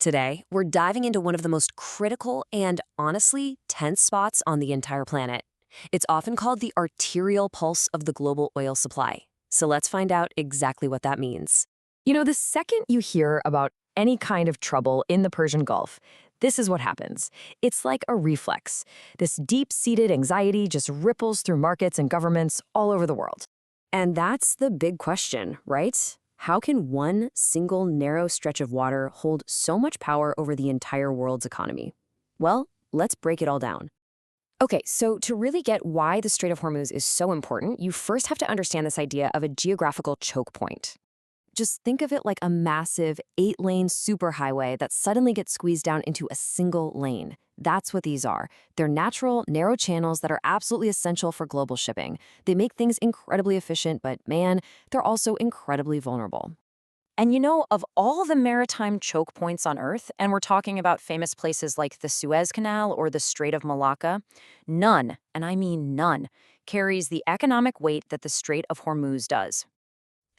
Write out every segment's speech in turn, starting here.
Today, we're diving into one of the most critical and, honestly, tense spots on the entire planet. It's often called the arterial pulse of the global oil supply. So let's find out exactly what that means. The second you hear about any kind of trouble in the Persian Gulf, this is what happens. It's like a reflex. This deep-seated anxiety just ripples through markets and governments all over the world. And that's the big question, right? How can one single narrow stretch of water hold so much power over the entire world's economy? Well, let's break it all down. Okay, so to really get why the Strait of Hormuz is so important, you first have to understand this idea of a geographical choke point. Just think of it like a massive 8-lane superhighway that suddenly gets squeezed down into a single lane. That's what these are. They're natural, narrow channels that are absolutely essential for global shipping. They make things incredibly efficient, but man, they're also incredibly vulnerable. And of all the maritime choke points on Earth, and we're talking about famous places like the Suez Canal or the Strait of Malacca, none, and I mean none, carries the economic weight that the Strait of Hormuz does.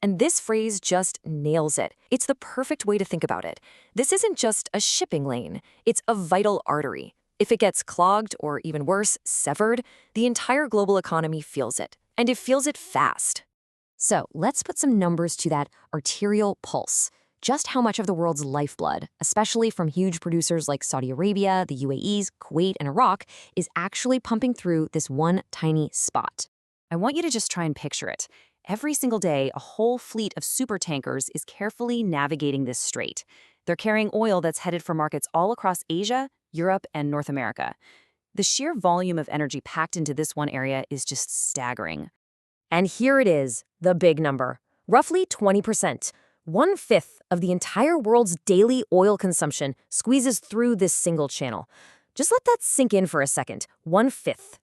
And this phrase just nails it. It's the perfect way to think about it. This isn't just a shipping lane. It's a vital artery. If it gets clogged, or even worse, severed, the entire global economy feels it. And it feels it fast. So let's put some numbers to that arterial pulse. Just how much of the world's lifeblood, especially from huge producers like Saudi Arabia, the UAEs, Kuwait, and Iraq, is actually pumping through this one tiny spot. I want you to just try and picture it. Every single day, a whole fleet of supertankers is carefully navigating this strait. They're carrying oil that's headed for markets all across Asia, Europe, and North America. The sheer volume of energy packed into this one area is just staggering. And here it is, the big number. Roughly 20%. 1/5 of the entire world's daily oil consumption squeezes through this single channel. Just let that sink in for a second. 1/5.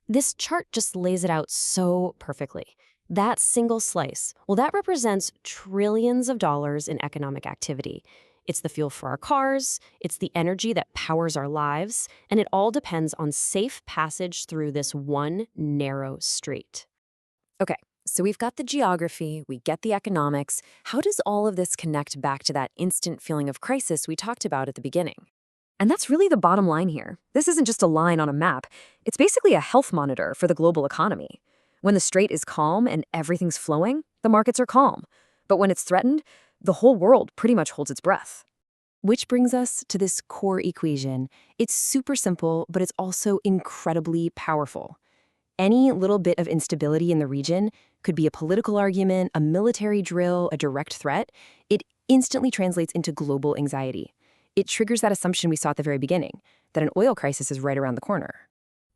This chart just lays it out so perfectly. That single slice, well, that represents trillions of dollars in economic activity. It's the fuel for our cars, it's the energy that powers our lives, and it all depends on safe passage through this one narrow strait. Okay, so we've got the geography, we get the economics. How does all of this connect back to that instant feeling of crisis we talked about at the beginning? And that's really the bottom line here. This isn't just a line on a map. It's basically a health monitor for the global economy. When the strait is calm and everything's flowing, the markets are calm. But when it's threatened, the whole world pretty much holds its breath. Which brings us to this core equation. It's super simple, but it's also incredibly powerful. Any little bit of instability in the region could be a political argument, a military drill, a direct threat. It instantly translates into global anxiety. It triggers that assumption we saw at the very beginning, that an oil crisis is right around the corner.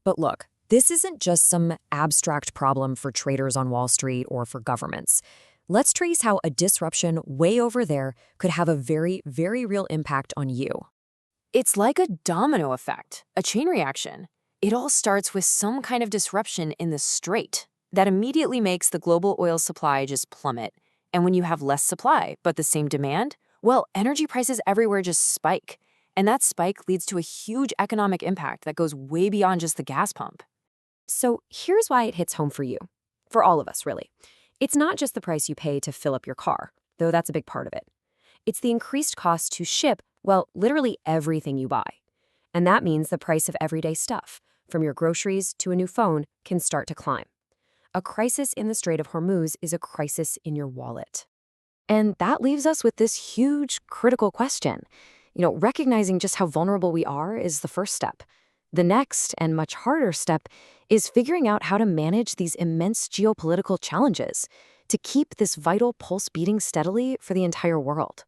But look, this isn't just some abstract problem for traders on Wall Street or for governments. Let's trace how a disruption way over there could have a very, very real impact on you. It's like a domino effect, a chain reaction. It all starts with some kind of disruption in the strait that immediately makes the global oil supply just plummet. And when you have less supply but the same demand, well, energy prices everywhere just spike. And that spike leads to a huge economic impact that goes way beyond just the gas pump. So here's why it hits home for you. For all of us, really. It's not just the price you pay to fill up your car, though that's a big part of it. It's the increased cost to ship, well, literally everything you buy. And that means the price of everyday stuff, from your groceries to a new phone, can start to climb. A crisis in the Strait of Hormuz is a crisis in your wallet. And that leaves us with this huge, critical question. Recognizing just how vulnerable we are is the first step. The next, and much harder step, is figuring out how to manage these immense geopolitical challenges to keep this vital pulse beating steadily for the entire world.